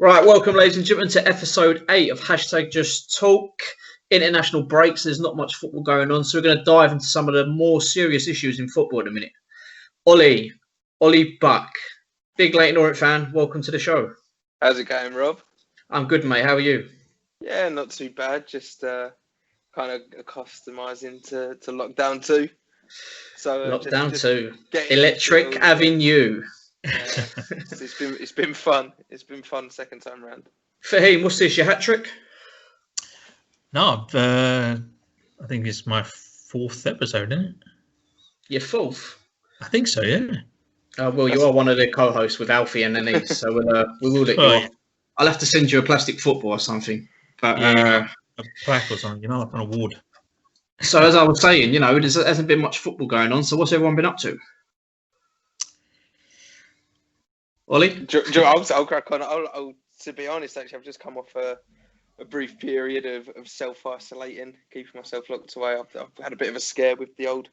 Right, welcome, ladies and gentlemen, to episode 8 of Hashtag Just Talk. International breaks, there's not much football going on, so we're going to dive into some of the more serious issues in football in a minute. Ollie Buck, big Leyton Orient fan, welcome to the show. How's it going, Rob? I'm good, mate. How are you? Yeah, not too bad. Just kind of accustomizing to lockdown 2. So lockdown 2, Electric Avenue. It's been fun. It's been fun second time round. Fahim, what's this? Your hat trick? No, I think it's my 4th episode, isn't it? Your 4th? I think so, yeah. Well, you are one of the co-hosts with Alfie and Denise, so we will let you off. I'll have to send you a plastic football or something. But a plaque or something, like an award. So as I was saying, there hasn't been much football going on. So what's everyone been up to? Ollie? I'll crack on. To be honest, actually, I've just come off a brief period of self-isolating, keeping myself locked away. I've had a bit of a scare with the old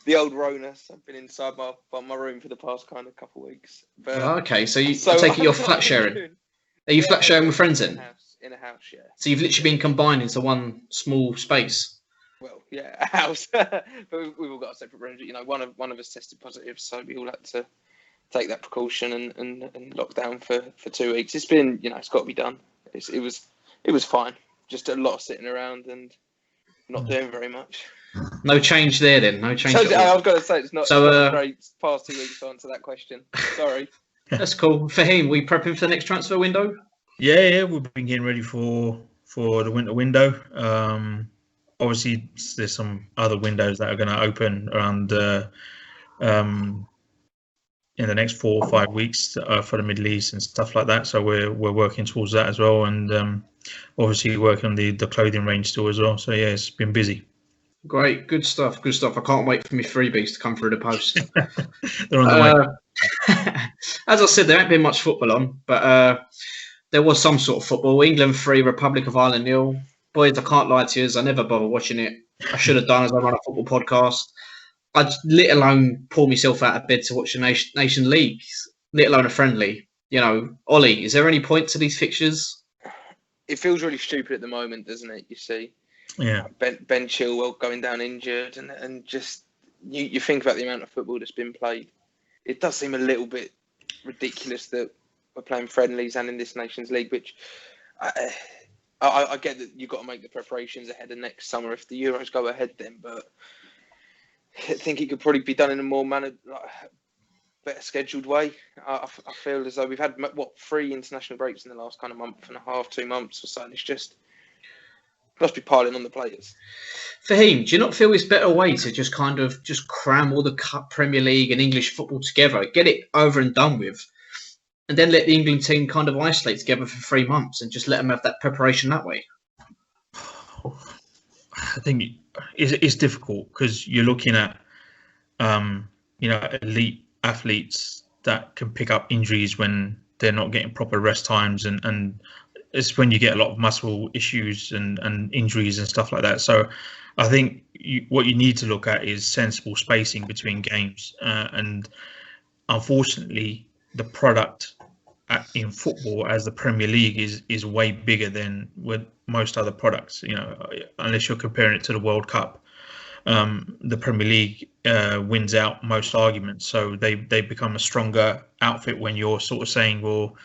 Rona. So I've been inside my room for the past kind of couple of weeks. But, okay, so I take it you're flat sharing. Are you flat sharing with friends then? In a house, yeah. So you've literally been combined into one small space. Well, yeah, a house. But we've all got a separate rooms. One of us tested positive, so we all had to take that precaution and lock down for 2 weeks. It's been, it's got to be done. It was fine. Just a lot of sitting around and not doing very much. No change there then. No change. So, I was going to say it's not so great past 2 weeks to answer that question. Sorry. That's cool. Fahim, we prepping for the next transfer window? Yeah, we've been getting ready for the winter window. Obviously, there's some other windows that are going to open around in the next 4 or 5 weeks for the Middle East and stuff like that. So we're working towards that as well, and obviously working on the clothing range still as well. So yeah, it's been busy. Great, good stuff. I can't wait for my freebies to come through the post. They're on the way. As I said, there ain't been much football on, but there was some sort of football. England 3, Republic of Ireland 0. Boys, I can't lie to you, I never bother watching it. I should have done as I run a football podcast. I'd let alone pull myself out of bed to watch the Nation League, let alone a friendly. Ollie, is there any point to these fixtures? It feels really stupid at the moment, doesn't it? You see, yeah, Ben Chilwell going down injured, and just you think about the amount of football that's been played. It does seem a little bit ridiculous that we're playing friendlies and in this Nations League, which I get that you've got to make the preparations ahead of next summer if the Euros go ahead then, but I think it could probably be done in a more better scheduled way. I feel as though we've had 3 international breaks in the last kind of month and a half, 2 months or so, and it's just must be piling on the players. Fahim, do you not feel it's a better way to just cram all the Premier League and English football together, get it over and done with, and then let the England team kind of isolate together for 3 months and just let them have that preparation that way? I think it's difficult because you're looking at, elite athletes that can pick up injuries when they're not getting proper rest times, and it's when you get a lot of muscle issues and injuries and stuff like that. So I think what you need to look at is sensible spacing between games. And unfortunately, the product in football as the Premier League is way bigger than with most other products, unless you're comparing it to the World Cup. The Premier League wins out most arguments, so they become a stronger outfit when you're sort of saying, well,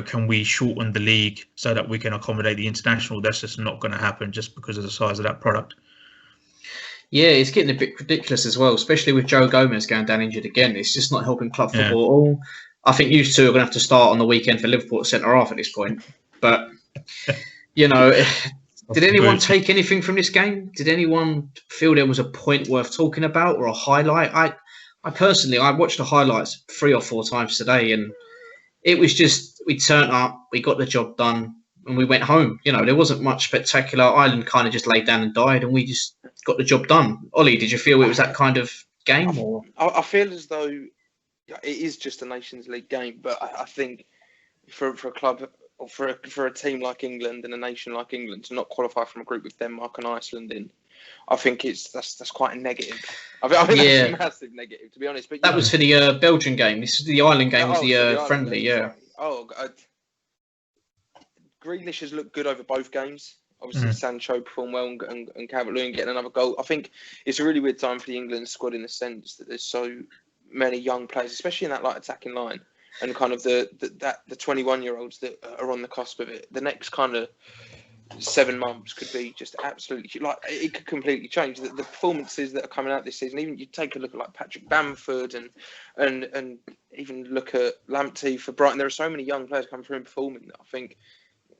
can we shorten the league so that we can accommodate the international? That's just not going to happen just because of the size of that product. Yeah, it's getting a bit ridiculous as well, especially with Joe Gomez going down injured again. It's just not helping club football at all. I think you two are going to have to start on the weekend for Liverpool at centre-half at this point. But, did anyone take anything from this game? Did anyone feel there was a point worth talking about or a highlight? I personally watched the highlights 3 or 4 times today, and it was just, we turned up, we got the job done, and we went home. There wasn't much spectacular. Ireland kind of just laid down and died, and we just got the job done. Ollie, did you feel it was that kind of game? Or I feel as though it is just a Nations League game, but I think for a club or for a team like England and a nation like England to not qualify from a group with Denmark and Iceland in, I think that's quite a negative. I think that's a massive negative, to be honest. But that was for the Belgian game. The Ireland game was the friendly. Sorry. Yeah. Oh, God. Grealish has looked good over both games. Obviously, Sancho performed well and Calvert-Lewin getting another goal. I think it's a really weird time for the England squad in the sense that there's so many young players, especially in that attacking line, and kind of the 21-year-olds that are on the cusp of it. The next kind of 7 months could be just absolutely it could completely change. The performances that are coming out this season, even you take a look at Patrick Bamford and even look at Lamptey for Brighton. There are so many young players coming through and performing that I think,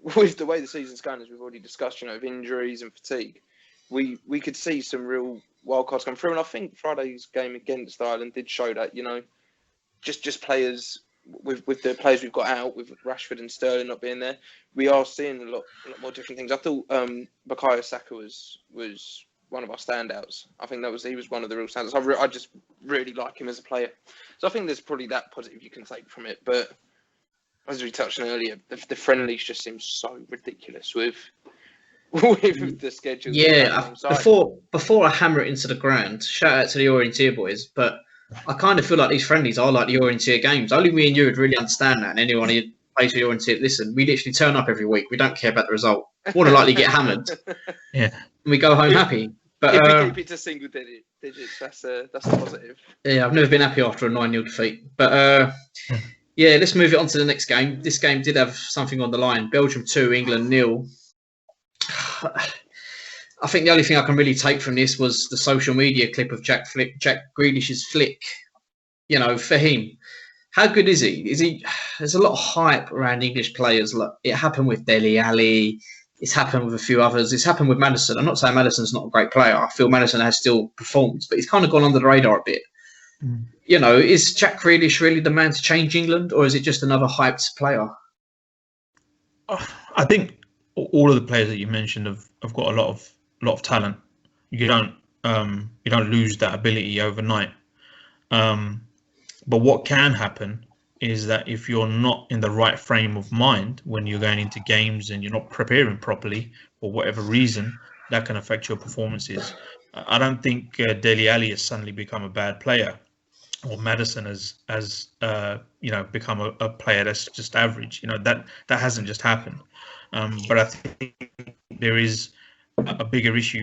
with the way the season's going, as we've already discussed, with injuries and fatigue, we could see some real wild cards come through. And I think Friday's game against Ireland did show that, just players with the players we've got out, with Rashford and Sterling not being there, we are seeing a lot more different things. I thought Bukayo Saka was one of our standouts. I think he was one of the real standouts. I just really like him as a player. So I think there's probably that positive you can take from it. But as we touched on earlier, the friendlies just seem so ridiculous with the schedule. Yeah, before I hammer it into the ground, shout out to the Orienteer boys, but I kind of feel like these friendlies are like the Orienteer games. Only me and you would really understand that, and anyone who plays for the Orienteer, listen, we literally turn up every week. We don't care about the result. More than likely get hammered. Yeah. And we go home happy. But if we keep it to single digits, that's a positive. Yeah, I've never been happy after a 9-0 defeat. But yeah, let's move it on to the next game. This game did have something on the line. Belgium 2, England 0. I think the only thing I can really take from this was the social media clip of Jack Grealish's flick. Fahim. How good is he? There's a lot of hype around English players. Like, it happened with Dele Alli. It's happened with a few others. It's happened with Maddison. I'm not saying Maddison's not a great player. I feel Maddison has still performed, but he's kind of gone under the radar a bit. Is Jack Grealish really the man to change England, or is it just another hyped player? I think all of the players that you mentioned have got a lot of talent. You don't lose that ability overnight. But what can happen is that if you're not in the right frame of mind when you're going into games and you're not preparing properly for whatever reason, that can affect your performances. I don't think Dele Alli has suddenly become a bad player, or Maddison has become a player that's just average. That hasn't just happened. But I think there is a bigger issue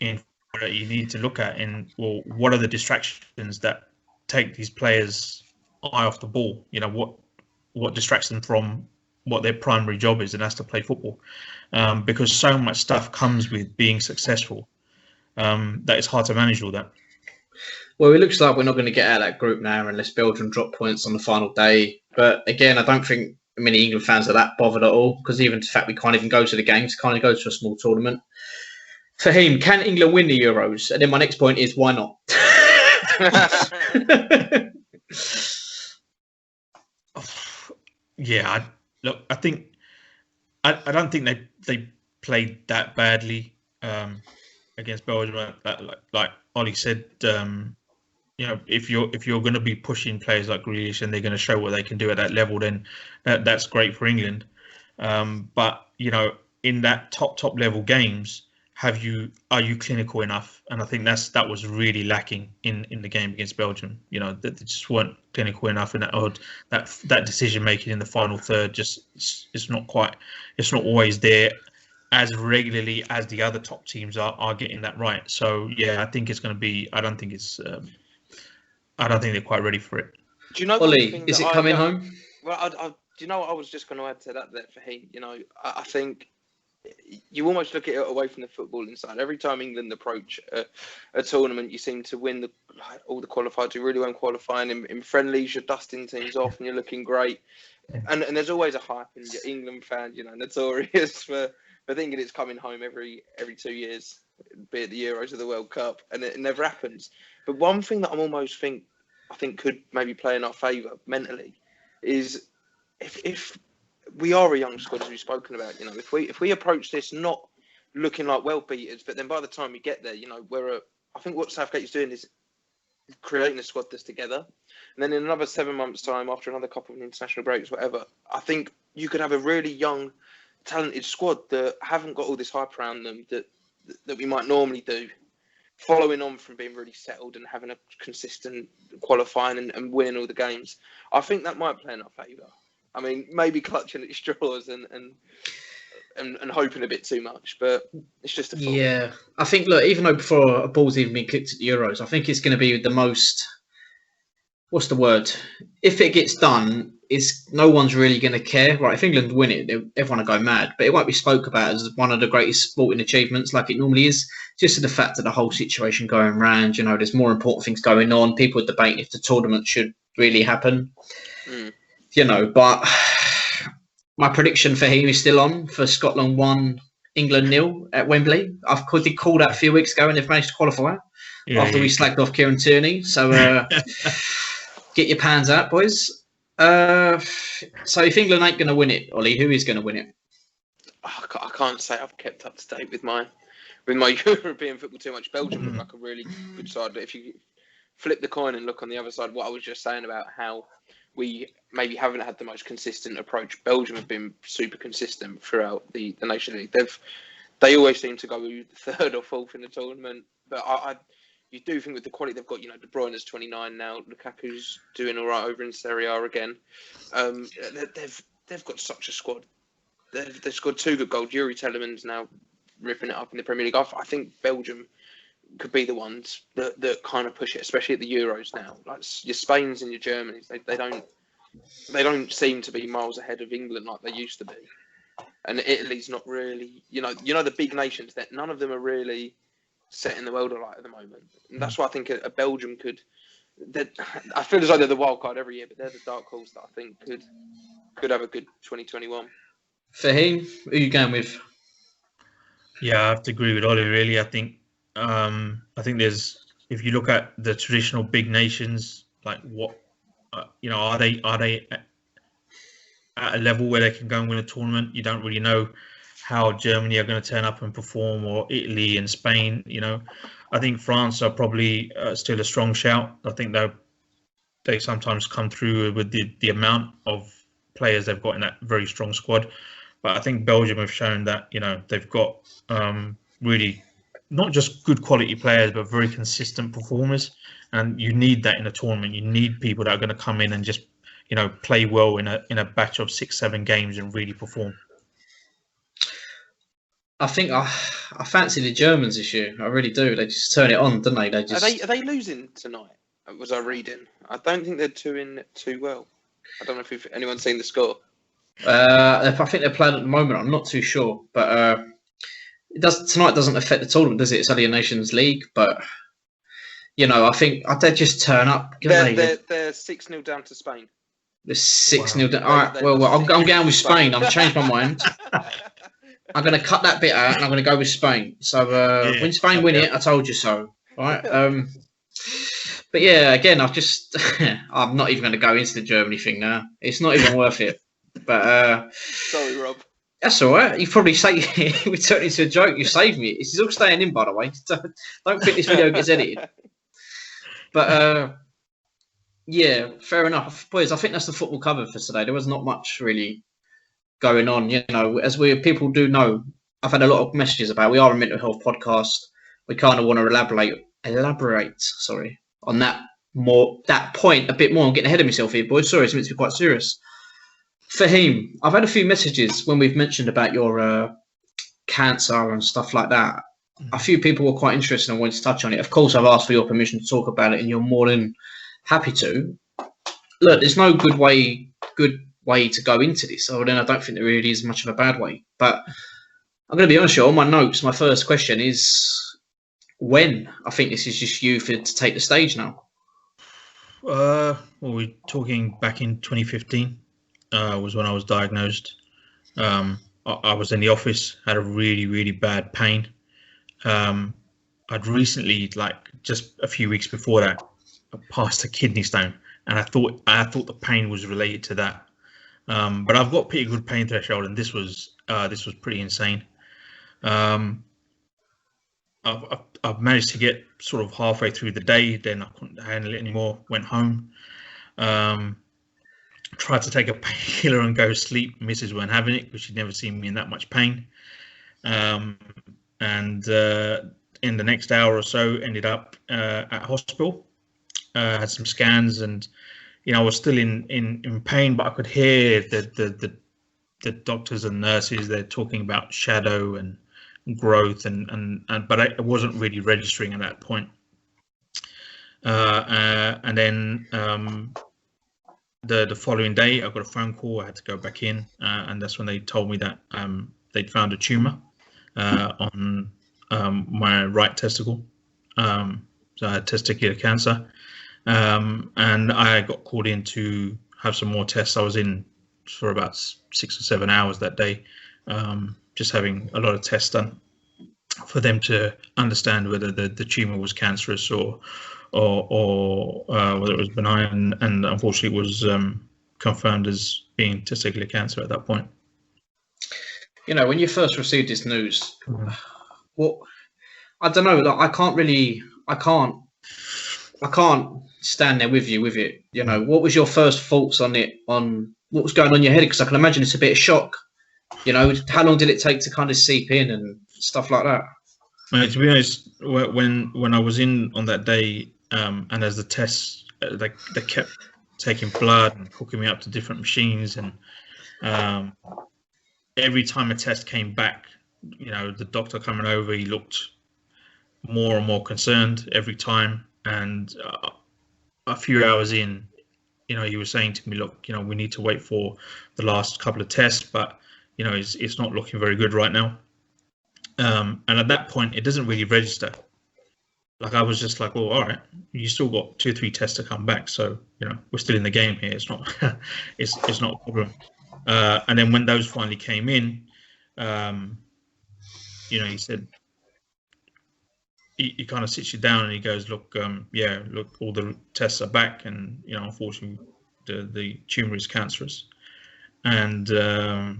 that you need to look at what are the distractions that take these players' eye off the ball? What distracts them from what their primary job is, and that's to play football. Because so much stuff comes with being successful that it's hard to manage all that. Well, it looks like we're not going to get out of that group now unless Belgium drop points on the final day. But again, I don't think many England fans are that bothered at all, because even the fact we can't even go to the games, can't even go to a small tournament. Fahim, can England win the Euros? And then my next point is, why not? Yeah, I think I don't think they played that badly against Belgium. Like Ollie said, if you're going to be pushing players like Grealish and they're going to show what they can do at that level, then that's great for England. But in that top level games, are you clinical enough? And I think that was really lacking in the game against Belgium. That they just weren't clinical enough in that decision making in the final third. It's not always there as regularly as the other top teams are getting that right. So yeah, I think it's going to be. I don't think they're quite ready for it. Do you know, Ollie, is it coming home? Well, do you know what I was just going to add to that for him? I think you almost look at it away from the footballing side. Every time England approach a tournament, you seem to win all the qualifiers. You really won't qualifying in friendlies. You're dusting teams off, and you're looking great. And there's always a hype, and your England fan, notorious for thinking it's coming home every 2 years, be it the Euros or the World Cup, and it never happens. But one thing that I think could maybe play in our favour mentally is if we are a young squad, as we've spoken about, if we approach this not looking like well beaters, but then by the time we get there, I think what Southgate is doing is creating a squad that's together. And then in another 7 months' time, after another couple of international breaks, whatever, I think you could have a really young, talented squad that haven't got all this hype around them that we might normally do, following on from being really settled and having a consistent qualifying and winning all the games. I think that might play in our favour. I mean, maybe clutching at straws and and hoping a bit too much, but it's just a thought. Yeah, I think, look, even though before a ball's even been kicked at the Euros, I think it's going to be the most, what's the word? If it gets done, no one's really going to care. Right, if England win it, everyone will go mad, but it won't be spoke about as one of the greatest sporting achievements like it normally is, just to the fact of the whole situation going round. You know, there's more important things going on. People are debating if the tournament should really happen. You know, but my prediction for him is still on for Scotland 1, England 0 at Wembley. I did call that a few weeks ago and they've managed to qualify after we slagged off Kieran Tierney. So get your pans out, boys. So if England ain't going to win it, Ollie, who is going to win it? I can't say I've kept up to date with my European football too much. Belgium look like a really good side. If you flip the coin and look on the other side, what I was just saying about how we maybe haven't had the most consistent approach. Belgium have been super consistent throughout the Nation League. They always seem to go third or fourth in the tournament. But you do think with the quality they've got, you know, De Bruyne's 29 now, Lukaku's doing all right over in Serie A again. They've got such a squad. They've scored 2 good goals. Yuri Telemans now ripping it up in the Premier League. I think Belgium could be the ones that kind of push it, especially at the Euros now. Like your Spains and your Germanys, they don't seem to be miles ahead of England like they used to be. And Italy's not really, you know the big nations, that none of them are really setting the world alight at the moment. And that's why I think a Belgium could. I feel as though they're the wild card every year, but they're the dark horse that I think could have a good 2021. Fahim, who are you going with? Yeah, I have to agree with Ollie. Really, I think there's, if you look at the traditional big nations, like what, are they at a level where they can go and win a tournament? You don't really know how Germany are going to turn up and perform, or Italy and Spain. You know, I think France are probably still a strong shout. I think they sometimes come through with the amount of players they've got in that very strong squad. But I think Belgium have shown that, you know, they've got really not just good quality players, but very consistent performers. And you need that in a tournament. You need people that are going to come in and just, you know, play well in a batch of 6-7 games and really perform. I think I fancy the Germans this year. I really do. They just turn it on, don't they? Are they losing tonight? Was I reading? I don't think they're doing too well. I don't know if anyone's seen the score. I think they're playing at the moment. I'm not too sure, but tonight doesn't affect the tournament, does it? It's only a Nations League, but you know, I think they just turn up. They're 6-0 down to Spain. They're 6-0 down. All right. Well, I'm going with Spain. I've changed my mind. I'm going to cut that bit out and I'm going to go with Spain. So when Spain win it, I told you so. Right. But yeah, again, I'm not even going to go into the Germany thing now. It's not even worth it. But sorry, Rob. That's all right. You probably say we turned into a joke. You saved me. This is all staying in, by the way. Don't think this video gets edited. But yeah, fair enough, boys. I think that's the football cover for today. There was not much really going on. You know, as people do know, I've had a lot of messages about. We are a mental health podcast. We kind of want to elaborate. Sorry, on that point a bit more. I'm getting ahead of myself here, boys. Sorry, it's meant to be quite serious. Fahim, I've had a few messages when we've mentioned about your cancer and stuff like that. A few people were quite interested and wanted to touch on it. Of course, I've asked for your permission to talk about it, and you're more than happy to. Look, there's no good way to go into this, so then I don't think there really is much of a bad way. But I'm going to be honest with you, on my notes, my first question is when? I think this is just you to take the stage now. Well, we're talking back in 2015. Was when I was diagnosed. I was in the office, had a really, really bad pain. I'd recently, just a few weeks before that, passed a kidney stone, and I thought the pain was related to that. But I've got pretty good pain threshold, and this was pretty insane. I've managed to get sort of halfway through the day, then I couldn't handle it anymore. Went home. Tried to take a painkiller and go to sleep. Mrs. weren't having it because she'd never seen me in that much pain. And in the next hour or so, ended up at hospital. Had some scans, and I was still in pain, but I could hear the the doctors and nurses, they're talking about shadow and growth, but it wasn't really registering at that point. And then the following day, I got a phone call. I had to go back in, and that's when they told me that they'd found a tumor on my right testicle. So I had testicular cancer, and I got called in to have some more tests. I was in for about 6 or 7 hours that day, just having a lot of tests done for them to understand whether the tumor was cancerous or whether it was benign, and unfortunately it was confirmed as being testicular cancer at that point. You know, when you first received this news, what, I don't know, like, I can't stand there with you with it. You know, what was your first thoughts on it, on what was going on in your head? Because I can imagine it's a bit of shock. You know, how long did it take to kind of seep in and stuff like that? To be honest, when I was in on that day, and as the tests, they kept taking blood and hooking me up to different machines, and every time a test came back, you know, the doctor coming over, he looked more and more concerned every time. And a few hours in, you know, he was saying to me, look, you know, we need to wait for the last couple of tests, but, you know, it's not looking very good right now. And at that point, it doesn't really register. Like, I was just like, well, all right, you still got 2 or 3 tests to come back. So, you know, we're still in the game here. It's not, it's not a problem. And then when those finally came in, you know, he said, he kind of sits you down and he goes, look, yeah, look, all the tests are back, and, you know, unfortunately the tumor is cancerous. And to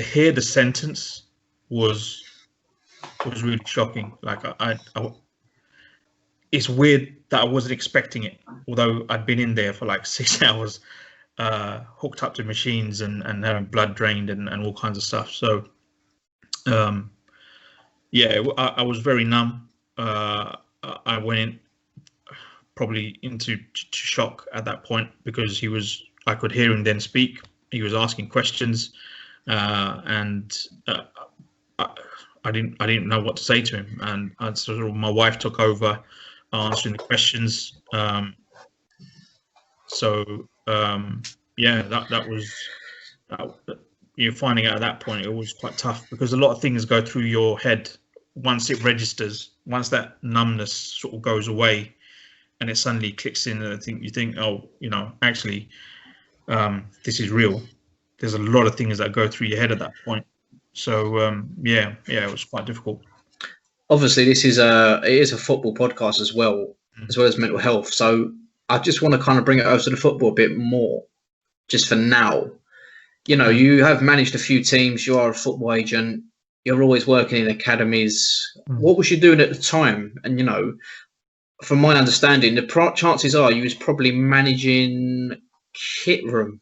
hear the sentence was really shocking. Like, I it's weird that I wasn't expecting it, although I'd been in there for like 6 hours, hooked up to machines and having blood drained and all kinds of stuff. So yeah, I was very numb. I went probably into shock at that point, because I could hear him then speak. He was asking questions, and I didn't know what to say to him. And sort of, my wife took over answering the questions. Yeah, that was, you're finding out at that point, it was quite tough, because a lot of things go through your head once it registers. Once that numbness sort of goes away and it suddenly clicks in, and you think, oh, you know, actually, this is real. There's a lot of things that go through your head at that point. So yeah, it was quite difficult. Obviously, it is a football podcast as well as mental health. So I just want to kind of bring it over to the football a bit more, just for now. You know, you have managed a few teams. You are a football agent. You're always working in academies. What was you doing at the time? And, you know, from my understanding, the chances are you was probably managing Kit Room.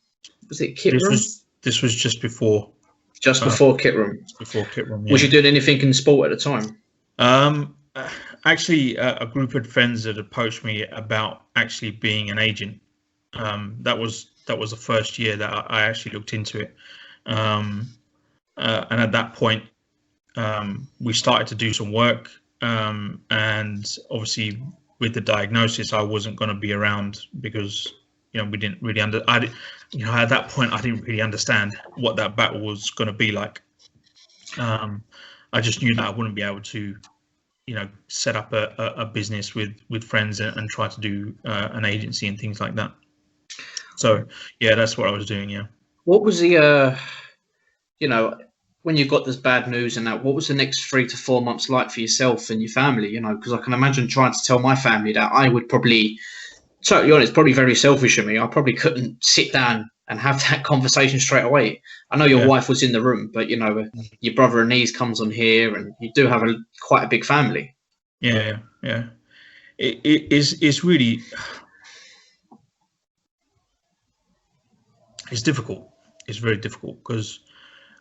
Was it Kit Room? This was just before. Just before Kit Room. Before Kit Room. Yeah. Was you doing anything in sport at the time? Actually, a group of friends had approached me about actually being an agent. That was the first year that I actually looked into it. And at that point, we started to do some work. And obviously, with the diagnosis, I wasn't going to be around, because, you know, we didn't really at that point, I didn't really understand what that battle was going to be like. I just knew that I wouldn't be able to, you know, set up a business with friends and try to do an agency and things like that. So yeah, that's what I was doing. Yeah. What was the, you know, when you got this bad news and that, what was the next 3 to 4 months like for yourself and your family? You know, because I can imagine trying to tell my family that I would probably, totally honest, probably very selfish of me, I probably couldn't sit down and have that conversation straight away. I know your wife was in the room, but, you know, your brother Anees comes on here, and you do have quite a big family. Yeah. It's really, it's difficult. It's very difficult, because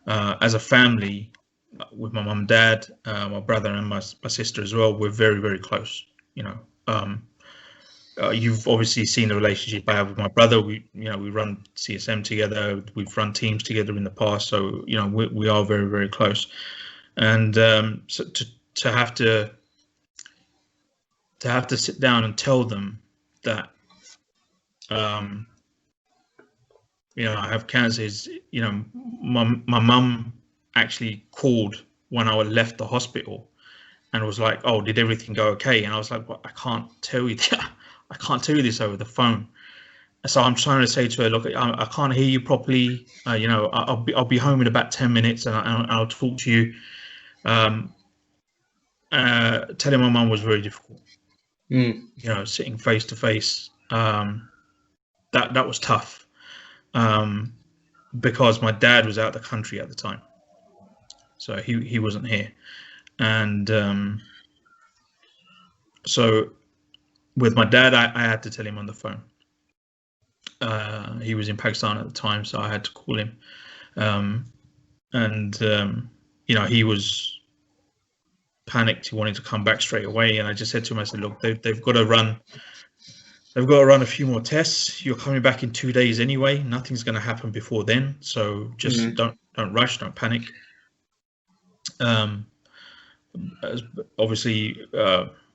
as a family, with my mum and dad, my brother and my sister as well, we're very, very close. You know, you've obviously seen the relationship I have with my brother. We run CSM together. We've run teams together in the past, so we are very, very close. And so to have to sit down and tell them that I have cancer is, my mum actually called when I left the hospital and was like, "Oh, did everything go okay?" And I was like, "Well, I can't tell you that. I can't tell you this over the phone." So I'm trying to say to her, "Look, I can't hear you properly. I'll be home in about 10 minutes, and I'll talk to you." Telling my mum was very difficult. Sitting face to face, that was tough, because my dad was out of the country at the time, so he wasn't here, and so with my dad, I had to tell him on the phone. He was in Pakistan at the time, so I had to call him, and he was panicked. He wanted to come back straight away, and I just said to him, I said, "Look, they've got to run a few more tests. You're coming back in 2 days anyway. Nothing's going to happen before then, so just don't rush, don't panic." Obviously,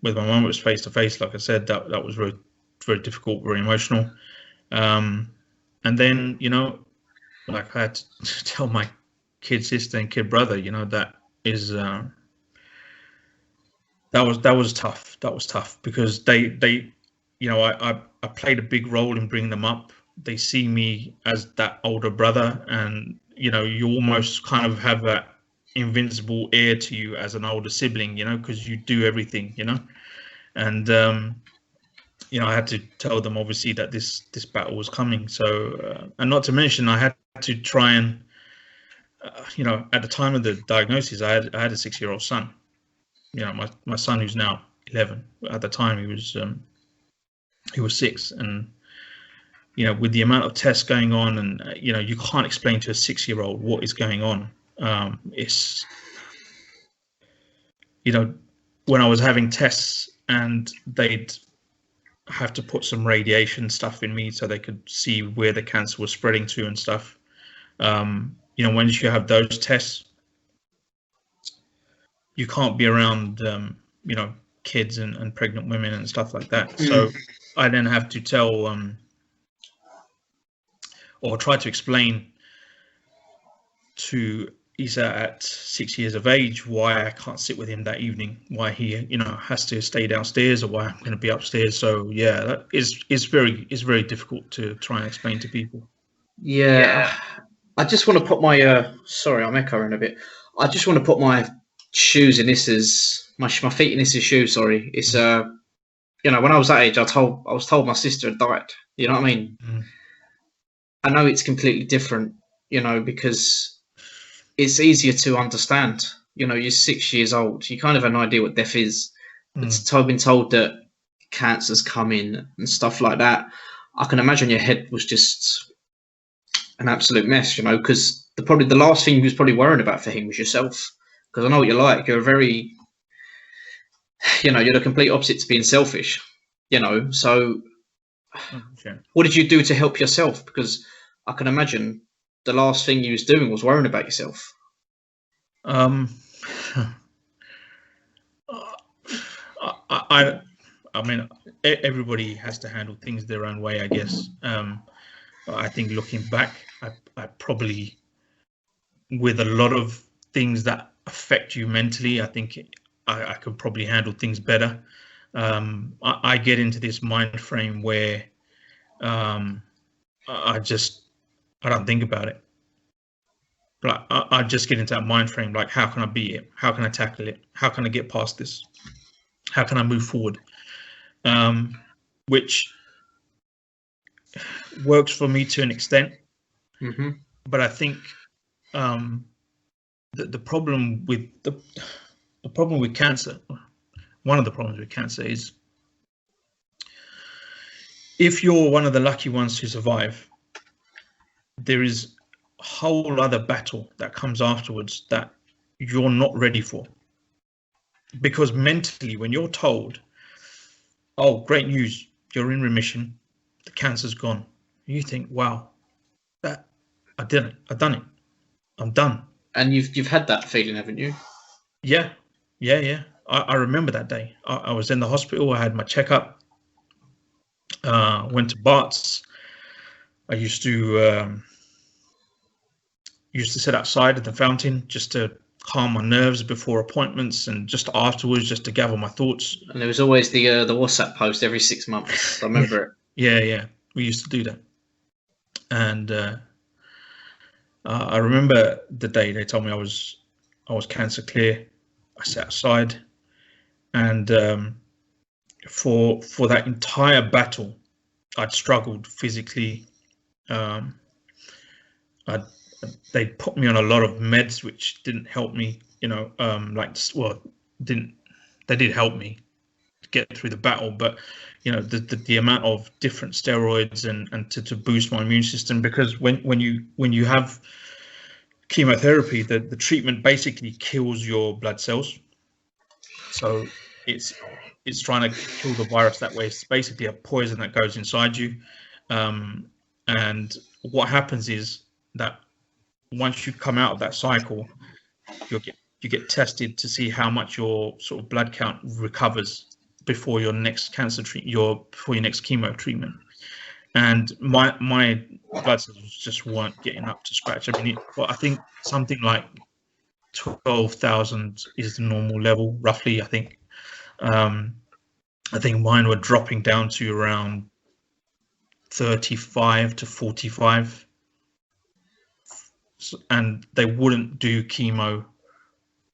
with my mum, it was face to face. Like I said, that was very, very difficult, very emotional. And then like I had to tell my kid sister and kid brother, that is that was tough. That was tough because they I played a big role in bringing them up. They see me as that older brother, and you almost kind of have that invincible air to you as an older sibling, because you do everything, and I had to tell them obviously that this battle was coming. So and not to mention I had to try and at the time of the diagnosis, I had a 6-year-old son. My son, who's now 11. At the time he was 6, and with the amount of tests going on, and you can't explain to a 6-year-old what is going on. It's when I was having tests and they'd have to put some radiation stuff in me so they could see where the cancer was spreading to and stuff. When you have those tests, you can't be around kids and pregnant women and stuff like that. So I then have to tell or try to explain to Isa at 6 years of age why I can't sit with him that evening, why he has to stay downstairs, or why I'm going to be upstairs. So yeah, that is very difficult to try and explain to people. Yeah. I just want to put my sorry, I'm echoing a bit. I just want to put my shoes in my feet in Issa's shoes. Sorry, it's when I was that age, I was told my sister had died. You know what I mean? I know it's completely different, because it's easier to understand. You're 6 years old. You kind of have an idea what death is. It's been told that cancer's coming and stuff like that. I can imagine your head was just an absolute mess, because probably the last thing he was probably worrying about for him was yourself. Because I know what you're like. You're a very, you're the complete opposite to being selfish. So what did you do to help yourself? Because I can imagine the last thing you was doing was worrying about yourself. I mean, everybody has to handle things their own way, I guess. I think looking back, I probably, with a lot of things that affect you mentally, I think I could probably handle things better. I get into this mind frame where I don't think about it. But I just get into that mind frame, like, how can I beat it? How can I tackle it? How can I get past this? How can I move forward? Which works for me to an extent. But I think the problem with the problem with cancer, one of the problems with cancer is, if you're one of the lucky ones to survive, there is a whole other battle that comes afterwards that you're not ready for. Because mentally, when you're told, "Oh, great news, you're in remission, the cancer's gone. You think, wow, that I did it. I've done it. I'm done. And you've had that feeling, haven't you? Yeah. I remember that day. I was in the hospital. I had my checkup. Went to Bart's. I used to sit outside at the fountain just to calm my nerves before appointments, and just afterwards, just to gather my thoughts. And there was always the WhatsApp post every 6 months. I remember it. Yeah. We used to do that. And I remember the day they told me I was cancer clear. I sat outside, and for that entire battle, I'd struggled physically. They put me on a lot of meds which didn't help me. They did help me get through the battle, but the amount of different steroids and to boost my immune system, because when you have chemotherapy, the treatment basically kills your blood cells, so it's trying to kill the virus that way. It's basically a poison that goes inside you, and what happens is that once you come out of that cycle, you get tested to see how much your sort of blood count recovers before your next cancer before your next chemo treatment. And my blood cells just weren't getting up to scratch. I mean, I think something like 12,000 is the normal level, roughly. I think mine were dropping down to around 35 to 45, and they wouldn't do chemo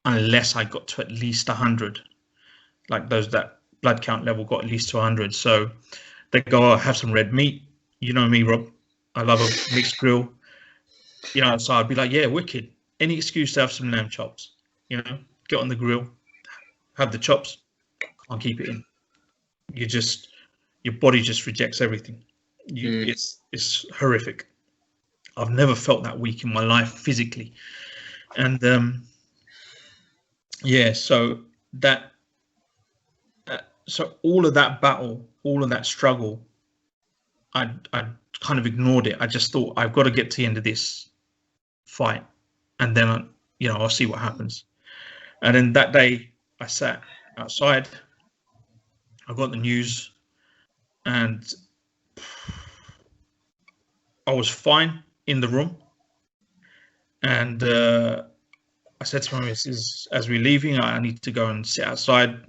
unless I got to at least 100. Like that blood count level got at least to 100. So they go, have some red meat. You know me, Rob. I love a mixed grill. So I'd be like, yeah, wicked. Any excuse to have some lamb chops. Get on the grill, have the chops. Can't keep it in. Your body just rejects everything. It's horrific. I've never felt that weak in my life physically, and so all of that battle, all of that struggle, I kind of ignored it. I just thought, I've got to get to the end of this fight, and then I'll see what happens. And then that day, I sat outside. I got the news, and I was fine in the room. And I said to my missus, as we're leaving, I need to go and sit outside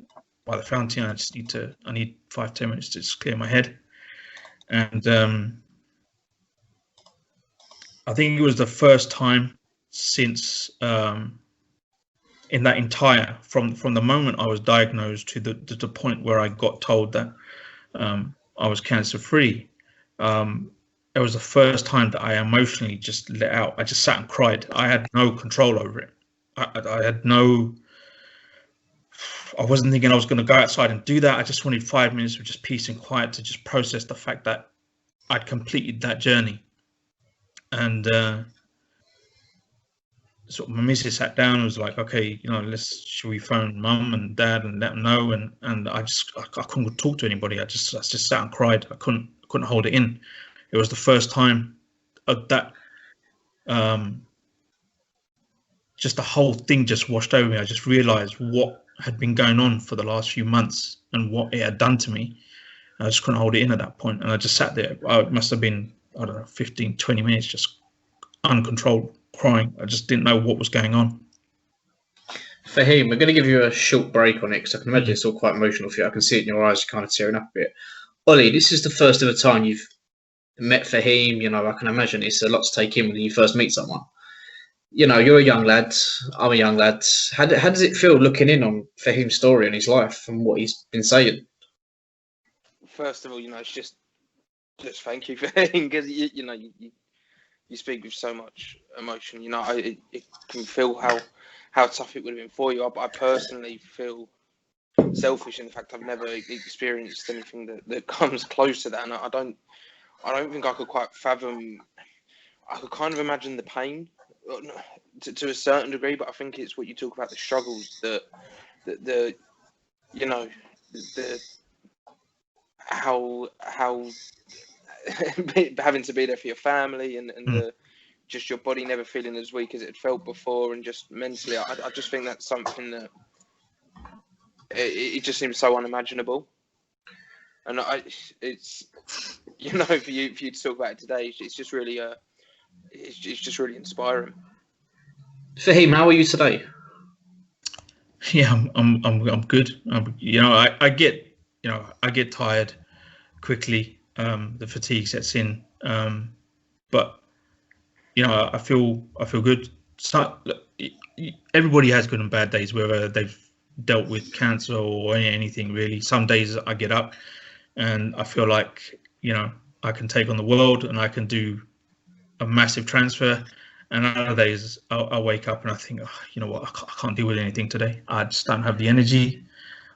by the fountain. I need 5-10 minutes to just clear my head. And I think it was the first time since in that entire, from the moment I was diagnosed to the point where I got told that I was cancer free, it was the first time that I emotionally just let out. I just sat and cried. I had no control over it. I wasn't thinking I was going to go outside and do that. I just wanted 5 minutes of just peace and quiet to just process the fact that I'd completed that journey. And so my missus sat down and was like, okay, should we phone mum and dad and let them know? And I couldn't talk to anybody. I just sat and cried. I couldn't hold it in. It was the first time that just the whole thing just washed over me. I just realized what had been going on for the last few months and what it had done to me. I just couldn't hold it in at that point. And I just sat there. It must have been, 15, 20 minutes, just uncontrolled crying. I just didn't know what was going on. Fahim, we're going to give you a short break on it, because I can imagine it's all quite emotional for you. I can see it in your eyes, kind of tearing up a bit. Ollie, this is the first ever time you've met Fahim. I can imagine it's a lot to take in when you first meet someone. You're a young lad. I'm a young lad. How does it feel looking in on Fahim's story and his life and what he's been saying? First of all, it's just thank you for him, because you speak with so much emotion. It can feel how tough it would have been for you. I personally feel selfish in the fact I've never experienced anything that comes close to that, and I don't think I could quite fathom. I could kind of imagine the pain to a certain degree, but I think it's what you talk about, the struggles, how having to be there for your family and just your body never feeling as weak as it felt before, and just mentally, I just think that's something that it just seems so unimaginable. And it's for you to talk about it today, it's just really it's just really inspiring. Fahim, how are you today? Yeah, I'm good. I get tired quickly. The fatigue sets in, but I feel good. So, everybody has good and bad days, whether they've dealt with cancer or anything really. Some days I get up and I feel like I can take on the world and I can do a massive transfer. And other days I wake up and I think, oh, you know what, I can't deal with anything today. I just don't have the energy.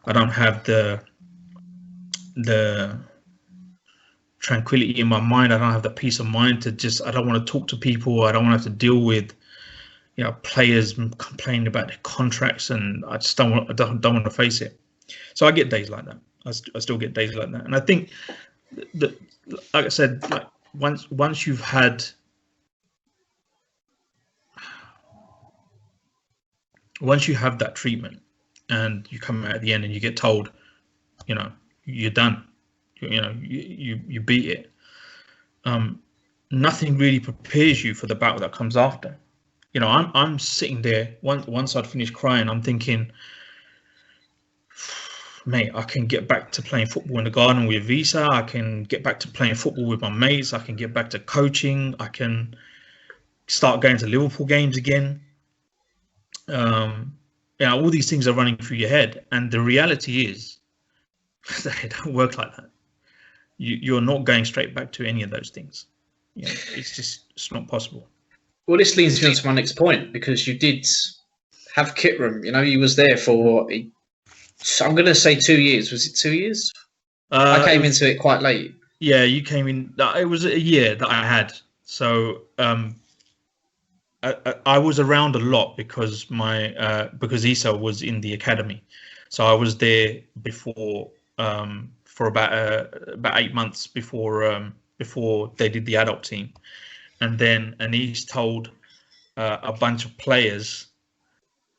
I don't have the tranquility in my mind. I don't have the peace of mind to I don't want to talk to people. I don't want to have to deal with players complaining about their contracts, and I just don't want to face it. So I get days like that. I still get days like that. And I think that, like I said, like once you've had once you have that treatment and you come out at the end and you get told, you're done, you beat it. Nothing really prepares you for the battle that comes after. I'm sitting there. Once I'd finished crying, I'm thinking, mate, I can get back to playing football in the garden with Visa. I can get back to playing football with my mates. I can get back to coaching. I can start going to Liverpool games again. All these things are running through your head, and the reality is that it don't work like that. You're not going straight back to any of those things. It's not possible. Well, this leads me on to my next point, because you did have Kitram. You was there for, I'm going to say 2 years. Was it 2 years? I came into it quite late. Yeah, you came in. It was a year that I had. So I was around a lot because because Isa was in the academy. So I was there before for about 8 months before they did the adult team. And then Anis told a bunch of players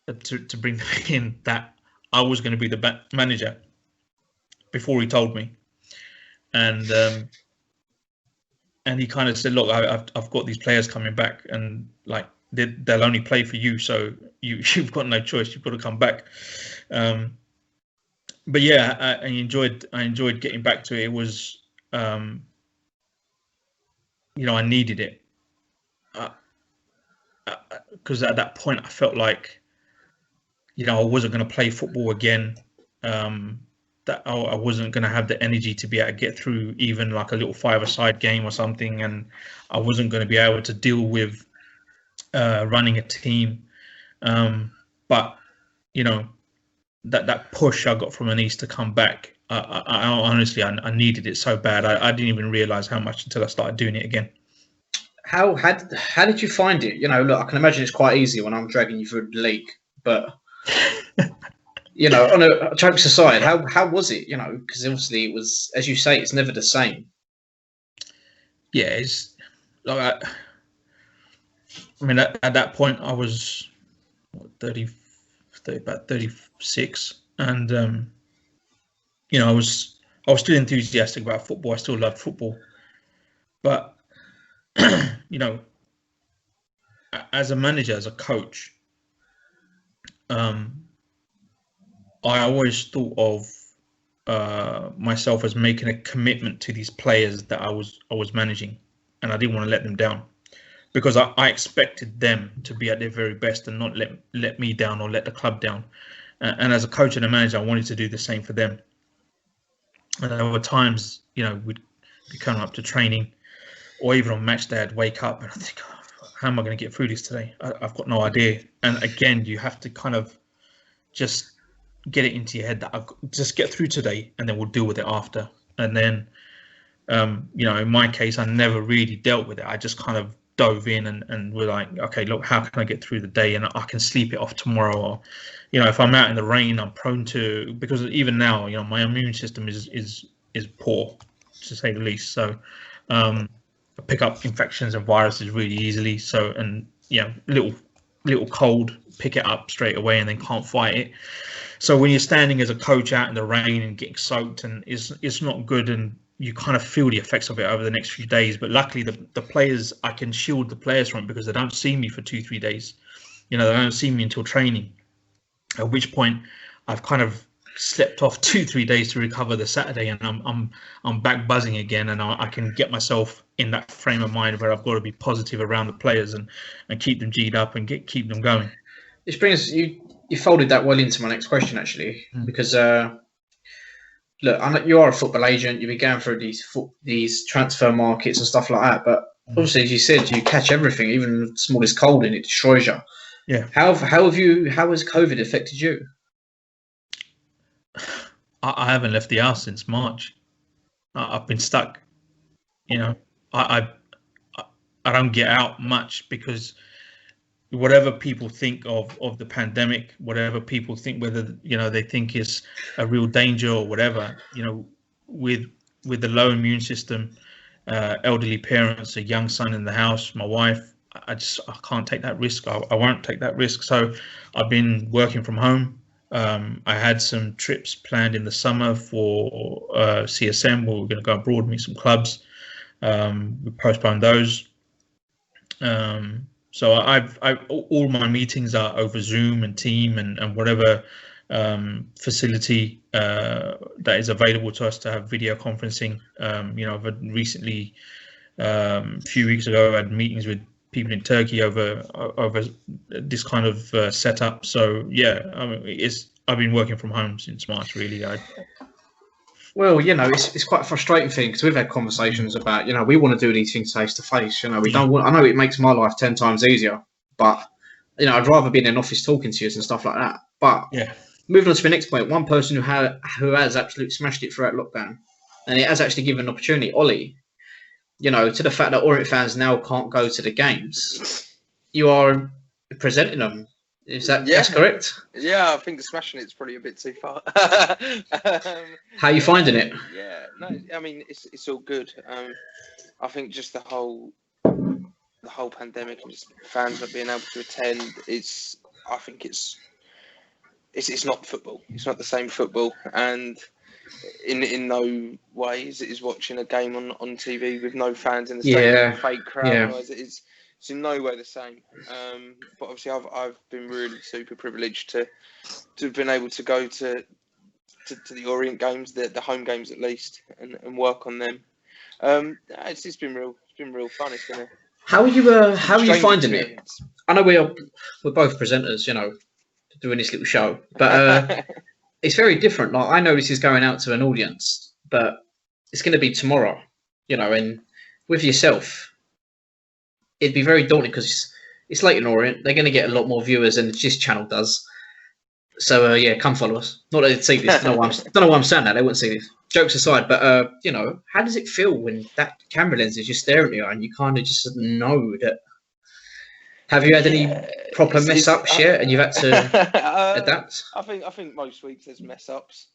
to bring them in that I was going to be the manager before he told me. And he kind of said, look, I've got these players coming back, and like they'll only play for you, so you've got no choice. You've got to come back. But yeah, I enjoyed getting back to it. It was, I needed it. Because at that point I felt like, I wasn't going to play football again. That I wasn't going to have the energy to be able to get through even like a little five-a-side game or something, and I wasn't going to be able to deal with running a team. But that push I got from Anis to come back, I honestly needed it so bad. I didn't even realize how much until I started doing it again. How did you find it? Look, I can imagine it's quite easy when I'm dragging you through the league, but on a jokes aside, how was it? Because obviously it was, as you say, it's never the same. Yeah, it's like at that point I was about 36, and I was still enthusiastic about football. I still loved football, but as a manager, as a coach, I always thought of myself as making a commitment to these players that I was managing, and I didn't want to let them down, because I expected them to be at their very best and not let me down or let the club down. And as a coach and a manager, I wanted to do the same for them. And there were times, we'd be coming up to training, or even on match day, I'd wake up and I think, oh, how am I going to get through this today? I've got no idea. And again, you have to kind of just get it into your head that I'll just get through today, and then we'll deal with it after. And then, in my case, I never really dealt with it. I just kind of dove in and we're like, okay, look, how can I get through the day, and I can sleep it off tomorrow? Or, if I'm out in the rain, I'm prone to, because even now, my immune system is is poor, to say the least. So pick up infections and viruses really easily. So, and little cold, pick it up straight away and then can't fight it. So when you're standing as a coach out in the rain and getting soaked, and it's not good, and you kind of feel the effects of it over the next few days. But luckily the players, I can shield the players from it because they don't see me for 2-3 days. They don't see me until training, at which point I've kind of slept off 2-3 days to recover the Saturday, and I'm back buzzing again, and I can get myself in that frame of mind where I've got to be positive around the players and keep them G'd up and keep them going. This brings you folded that well into my next question, actually, because look, you are a football agent. You've been going through these transfer markets and stuff like that, but obviously, as you said, you catch everything, even the smallest cold, and it destroys you. Yeah. How has COVID affected you? I haven't left the house since March. I've been stuck. I don't get out much because whatever people think of the pandemic, whatever people think, whether they think is a real danger or whatever, with the low immune system, elderly parents, a young son in the house, my wife, I can't take that risk. I won't take that risk. So I've been working from home. I had some trips planned in the summer for CSM, where we're going to go abroad, meet some clubs. We postponed those. So all my meetings are over Zoom and Team and whatever facility that is available to us to have video conferencing. I've recently, a few weeks ago, I had meetings with people in Turkey over this kind of setup. So yeah, I've been working from home since March, really. Well, it's quite a frustrating thing because we've had conversations about, we want to do these things face to face. We don't want. I know it makes my life 10 times easier, but I'd rather be in an office talking to you and stuff like that. But moving on to the next point, one person who has absolutely smashed it throughout lockdown, and it has actually given an opportunity, Ollie. To the fact that Orient fans now can't go to the games, you are presenting them. Is that that's correct? Yeah, I think the smashing it's probably a bit too far. How are you finding it? Yeah, no, I mean it's all good. I think just the whole pandemic and just fans not being able to attend, I think it's not football. It's not the same football, and in no ways it is watching a game on TV with no fans in the stadium, fake crowd noise. It's in no way the same. But obviously, I've been really super privileged to have been able to go to the Orient games, the home games at least, and work on them. It's been real fun. It's been how are you finding it? I know we're both presenters, doing this little show, but it's very different. Like, I know this is going out to an audience, but it's going to be tomorrow, and with yourself, it'd be very daunting because it's Leyton Orient. They're going to get a lot more viewers than this channel does. So come follow us. Not that they'd see this. Don't know why I'm saying that. They wouldn't see this. Jokes aside, but how does it feel when that camera lens is just staring at you and you kind of just know that? Have you had any proper mess ups yet, and you've had to adapt? I think most weeks there's mess ups.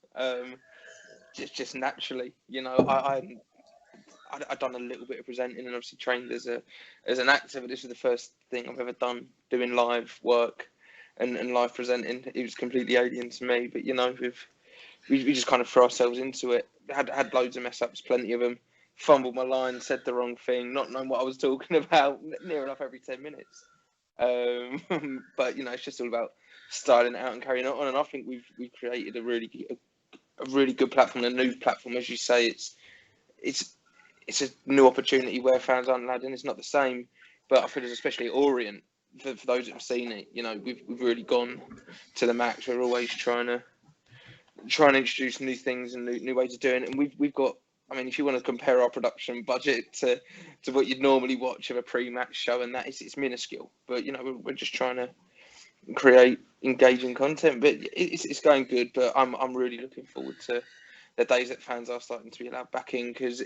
Just naturally, I'd done a little bit of presenting and obviously trained as an actor, but this is the first thing I've ever done doing live work and live presenting. It was completely alien to me, but we just kind of threw ourselves into it. Had loads of mess ups, plenty of them. Fumbled my line, said the wrong thing, not knowing what I was talking about, near enough every 10 minutes. But it's just all about styling it out and carrying it on. And I think we've created a really good platform, a new platform, as you say. It's a new opportunity where fans aren't allowed in. It's not the same, but I feel especially Orient, for those that have seen it, we've really gone to the max. We're always trying to introduce new things and new ways of doing it. And we've got, I mean, if you want to compare our production budget to what you'd normally watch of a pre-match show, and that it's minuscule. But we're just trying to create engaging content. But it's going good. But I'm really looking forward to the days that fans are starting to be allowed back in, because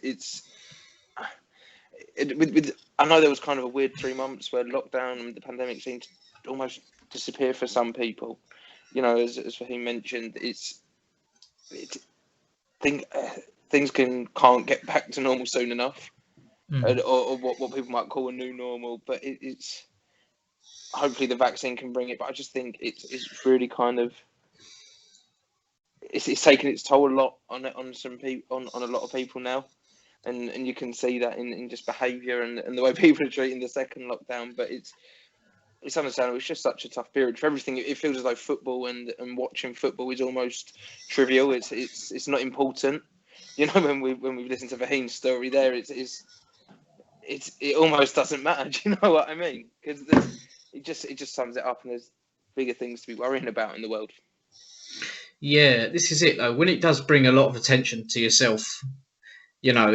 I know there was kind of a weird 3 months where lockdown and the pandemic seemed to almost disappear for some people. As Fahim mentioned, things can't get back to normal soon enough, Mm. or what people might call a new normal. But it's hopefully the vaccine can bring it. But I just think it's really kind of it's taking its toll a lot on some people on a lot of people now, and you can see that in just behaviour and the way people are treating the second lockdown. But it's understandable. It's just such a tough period for everything. It feels as though football and watching football is almost trivial. It's not important. You know, when we've listened to Fahim's story there, it almost doesn't matter. Do you know what I mean? Because it just sums it up, and there's bigger things to be worrying about in the world. Yeah, this is it though. When it does bring a lot of attention to yourself, you know,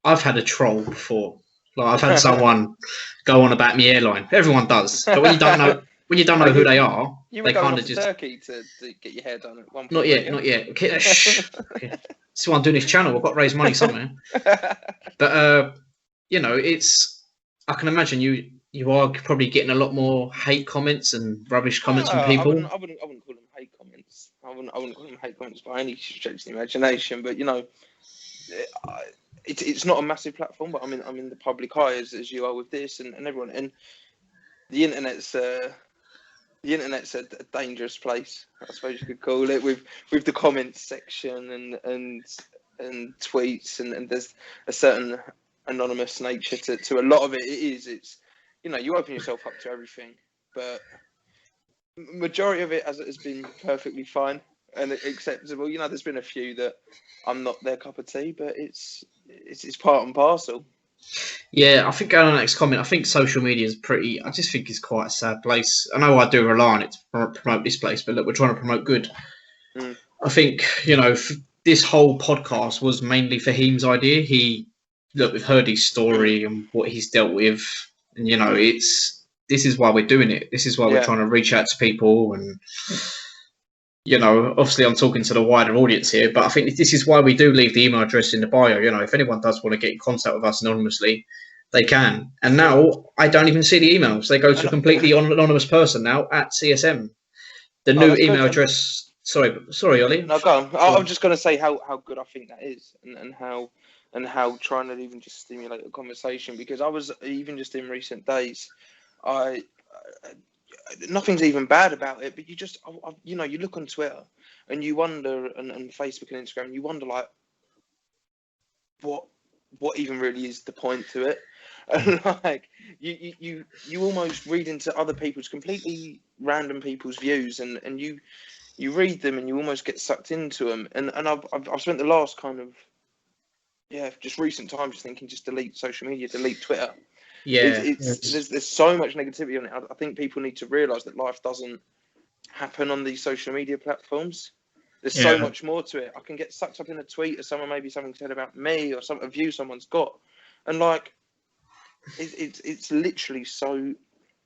I've had a troll before. Like I've had someone go on about my airline. Everyone does, but when you don't know who they are, they kind of just Turkey to get your hair done at one point. Not yet. Okay, shh. Okay. That's why I'm doing this channel. I've got to raise money somewhere. But you know, I can imagine you are probably getting a lot more hate comments and rubbish comments from people. I wouldn't call them hate comments. I wouldn't call them hate comments by any stretch of the imagination. But you know, it's not a massive platform, but I'm in the public eye as you are with this and everyone. And the internet's a dangerous place, I suppose you could call it, with the comments section and tweets and there's a certain anonymous nature to a lot of it. It's you know, you open yourself up to everything, but majority of it has been perfectly fine and acceptable. You know, there's been a few that I'm not their cup of tea, but it's part and parcel. Yeah, I think going on the next comment, I think social media is I just think it's quite a sad place. I know I do rely on it to promote this place, but look, we're trying to promote good. I think, you know, this whole podcast was mainly Fahim's idea. We've heard his story and what he's dealt with, and you know, this is why we're doing it. This is why we're trying to reach out to people, and you know, obviously I'm talking to the wider audience here, but I think this is why we do leave the email address in the bio. You know, if anyone does want to get in contact with us anonymously, they can. And now I don't even see the emails. They go to a completely anonymous person now at CSM. The new email address. Sorry, Ollie. No, go on. I'm just going to say how good I think that is, and how trying to even just stimulate a conversation, because I was even just in recent days, nothing's even bad about it, but you know, you look on Twitter and you wonder, and Facebook and Instagram, you wonder like what even really is the point to it, and like you almost read into other people's completely random people's views, and you read them and you almost get sucked into them, and I've spent the last kind of just recent times just thinking, just delete social media, delete Twitter. Yeah, there's so much negativity on it. I think people need to realise that life doesn't happen on these social media platforms. There's so much more to it. I can get sucked up in a tweet or something said about me or a view someone's got, and like it's literally so.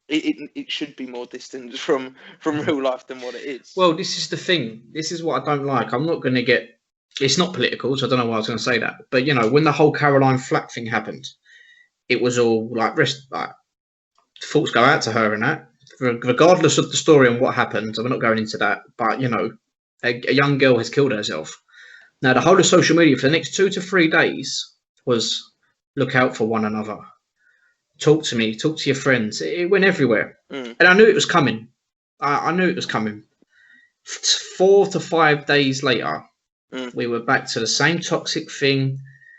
It should be more distant from real life than what it is. Well, this is the thing. This is what I don't like. I'm not going to get. It's not political, so I don't know why I was going to say that. But you know, when the whole Caroline Flack thing happened, it was all like thoughts go out to her and that, regardless of the story and what happened. I'm not going into that, but you know, a young girl has killed herself. Now, the whole of social media for the next 2 to 3 days was look out for one another. Talk to me, talk to your friends. It went everywhere. And I knew it was coming. I knew it was coming. 4 to 5 days later, we were back to the same toxic thing.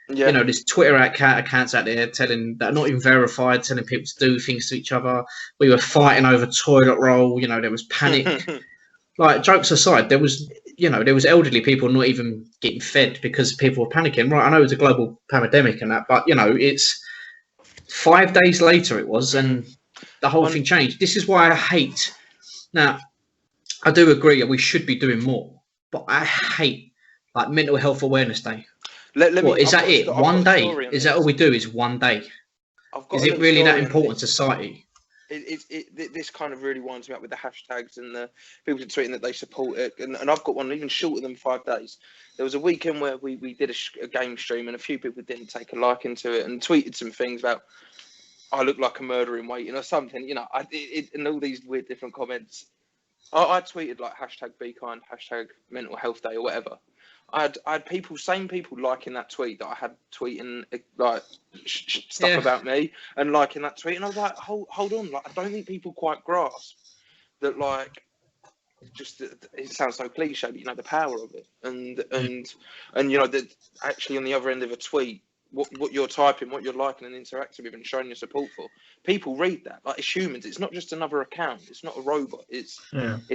Yeah. You know, there's Twitter accounts out there telling that are not even verified, telling people to do things to each other. We were fighting over toilet roll. You know, there was panic. Like, jokes aside, there was elderly people not even getting fed because people were panicking. Right, I know it's a global pandemic and that, but you know, it's 5 days later it was, and the whole thing changed. This is why I hate. Now, I do agree that we should be doing more, but I hate like Mental Health Awareness Day. Is that it? 1 day? Is that all we do? Is 1 day? Is it really that important to society? This kind of really winds me up with the hashtags and the people tweeting that they support it, and I've got one even shorter than 5 days. There was a weekend where we did a game stream, and a few people didn't take a liking to it and tweeted some things about I look like a murderer in waiting or something, you know. And all these weird different comments. I tweeted like hashtag be kind, hashtag mental health day or whatever. I had same people liking that tweet that I had tweeting like stuff about me and liking that tweet, and I was like, hold on, like I don't think people quite grasp that, like, just it sounds so cliche, but you know the power of it, and you know that actually on the other end of a tweet, what you're typing, what you're liking and interacting with and showing your support for, people read that. Like, it's humans. It's not just another account. It's not a robot. It's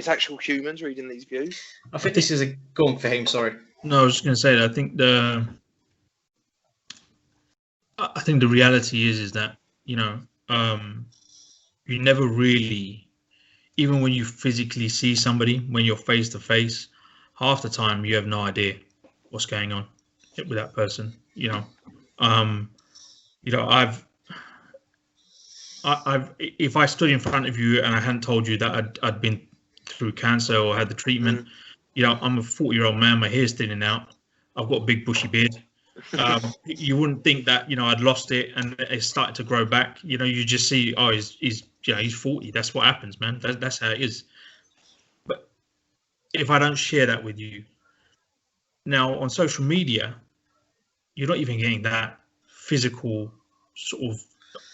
actual humans reading these views. I think this is a go on for him. Sorry. No, I was just going to say that I think the reality is that, you know, you never really, even when you physically see somebody, when you're face to face, half the time you have no idea what's going on with that person. You know, I've if I stood in front of you and I hadn't told you that I'd been through cancer or had the treatment, you know, I'm a 40-year-old man, my hair's thinning out, I've got a big bushy beard. You wouldn't think that, you know, I'd lost it and it started to grow back. You know, you just see, oh, he's 40. That's what happens, man. That's how it is. But if I don't share that with you, now on social media, you're not even getting that physical sort of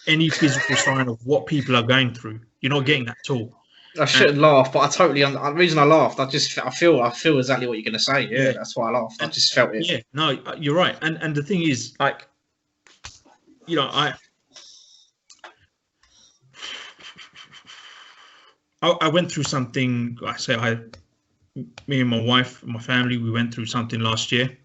any physical sign of what people are going through. You're not getting that at all. I shouldn't laugh, but I totally. The reason I laughed, I feel exactly what you're going to say. Yeah, that's why I laughed. I just felt it. Yeah, no, you're right. And the thing is, like, you know, I went through something. Me and my wife, and my family, we went through something last year.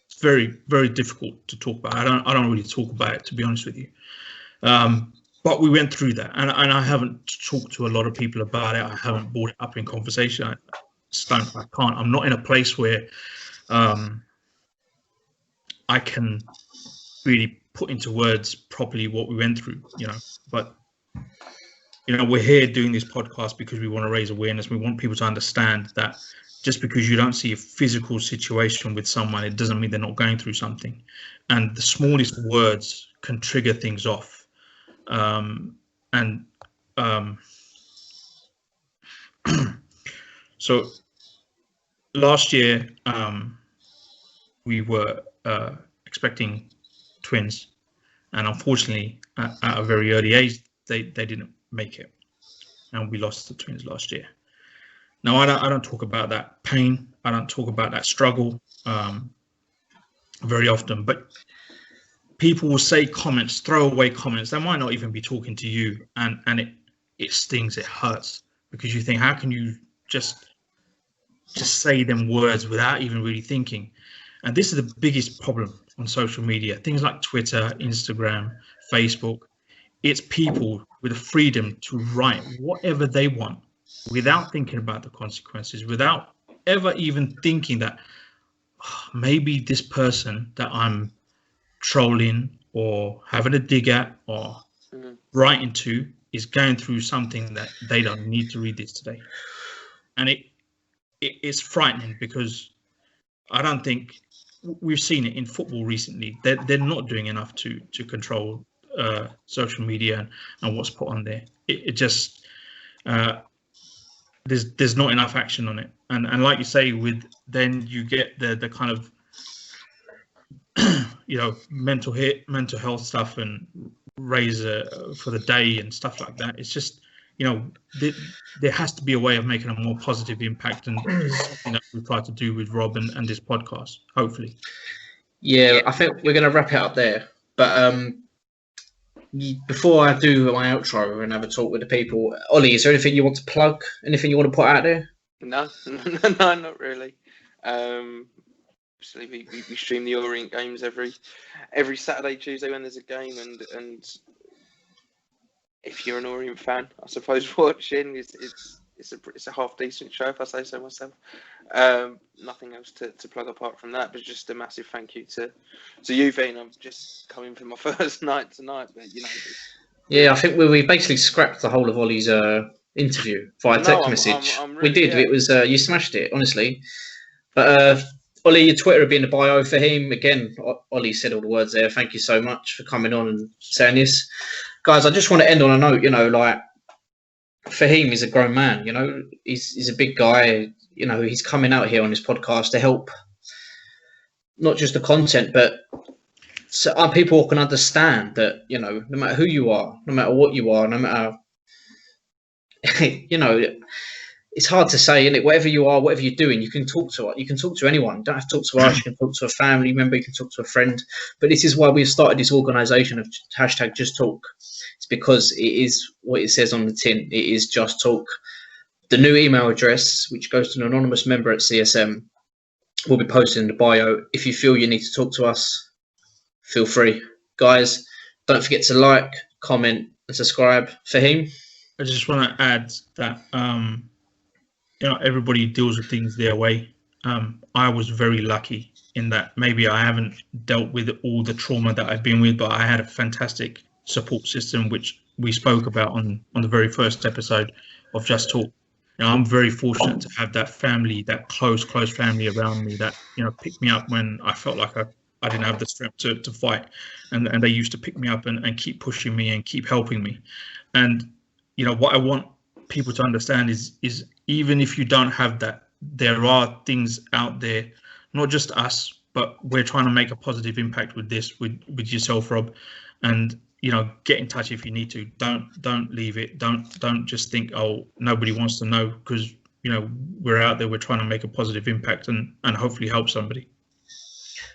It's very, very difficult to talk about. I don't really talk about it, to be honest with you. But we went through that, and I haven't talked to a lot of people about it. I haven't brought it up in conversation. I can't. I'm not in a place where I can really put into words properly what we went through, you know. But, you know, we're here doing this podcast because we want to raise awareness. We want people to understand that just because you don't see a physical situation with someone, it doesn't mean they're not going through something. And the smallest words can trigger things off. So last year, we were expecting twins, and unfortunately, at a very early age, they didn't make it, and we lost the twins last year. Now, I don't talk about that pain. I don't talk about that struggle very often, but people will say comments, throwaway comments. They might not even be talking to you, and it stings. It hurts because you think, how can you just say them words without even really thinking? And this is the biggest problem on social media. Things like Twitter, Instagram, Facebook. It's people with the freedom to write whatever they want without thinking about the consequences, without ever even thinking that maybe this person that I'm trolling or having a dig at or writing to is going through something that they don't need to read this today. And it's frightening because I don't think we've seen it in football recently. They're not doing enough to control social media and what's put on there. It just there's not enough action on it. And like you say, then you get the kind of you know, mental health stuff and raise for the day and stuff like that. It's just, you know, there has to be a way of making a more positive impact, and something that we try to do with Rob and this podcast, hopefully. Yeah, I think we're going to wrap it up there. But before I do my outro and have a talk with the people, Ollie, is there anything you want to plug? Anything you want to put out there? No, not really. Obviously, we stream the Orient games every Saturday, Tuesday when there's a game, and if you're an Orient fan, I suppose watching it's a half decent show, if I say so myself. Nothing else to plug apart from that, but just a massive thank you to you, Veen. I'm just coming for my first night tonight, but you know. Yeah, I think we basically scrapped the whole of Ollie's interview via text message. I'm really, we did. Yeah. It was you smashed it, honestly. But Ollie, your Twitter will be in the bio for him. Again, Ollie said all the words there. Thank you so much for coming on and saying this. Guys, I just want to end on a note, you know, like, Fahim is a grown man. You know, he's a big guy. You know, he's coming out here on his podcast to help, not just the content, but so people can understand that, you know, no matter who you are, no matter what you are, no matter, you know, it's hard to say, isn't it? Whatever you are, whatever you're doing, you can talk to anyone. You don't have to talk to us. You can talk to a family member. You can talk to a friend. But this is why we've started this organisation of hashtag Just Talk. It's because it is what it says on the tin. It is Just Talk. The new email address, which goes to an anonymous member at CSM, will be posted in the bio. If you feel you need to talk to us, feel free. Guys, don't forget to like, comment, and subscribe. Fahim? I just want to add that, you know, everybody deals with things their way. I was very lucky in that maybe I haven't dealt with all the trauma that I've been with, but I had a fantastic support system, which we spoke about on the very first episode of Just Talk. You know, I'm very fortunate to have that family, that close family around me that, you know, picked me up when I felt like I didn't have the strength to fight. And they used to pick me up and keep pushing me and keep helping me. And, you know, what I want people to understand is even if you don't have that, there are things out there, not just us, but we're trying to make a positive impact with this, with yourself, Rob. And, you know, get in touch if you need to. Don't leave it. Don't just think, oh, nobody wants to know, because, you know, we're out there, we're trying to make a positive impact and hopefully help somebody.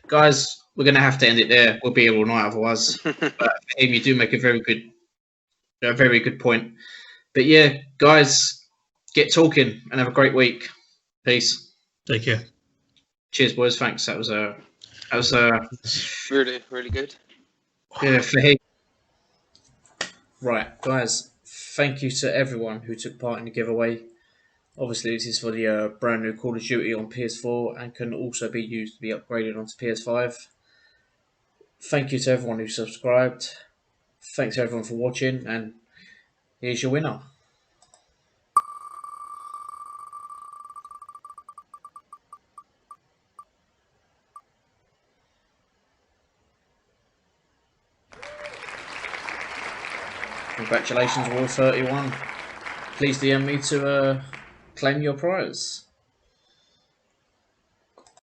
Guys, we're going to have to end it there. We'll be here all night otherwise. But Amy, you do make a very good point. But yeah, guys, get talking and have a great week. Peace. Take care. Cheers, boys. Thanks. That was really, really good. Yeah, for him. Right, guys. Thank you to everyone who took part in the giveaway. Obviously, this is for the brand new Call of Duty on PS4 and can also be used to be upgraded onto PS5. Thank you to everyone who subscribed. Thanks everyone for watching, and here's your winner. Congratulations, War 31. Please DM me to claim your prize.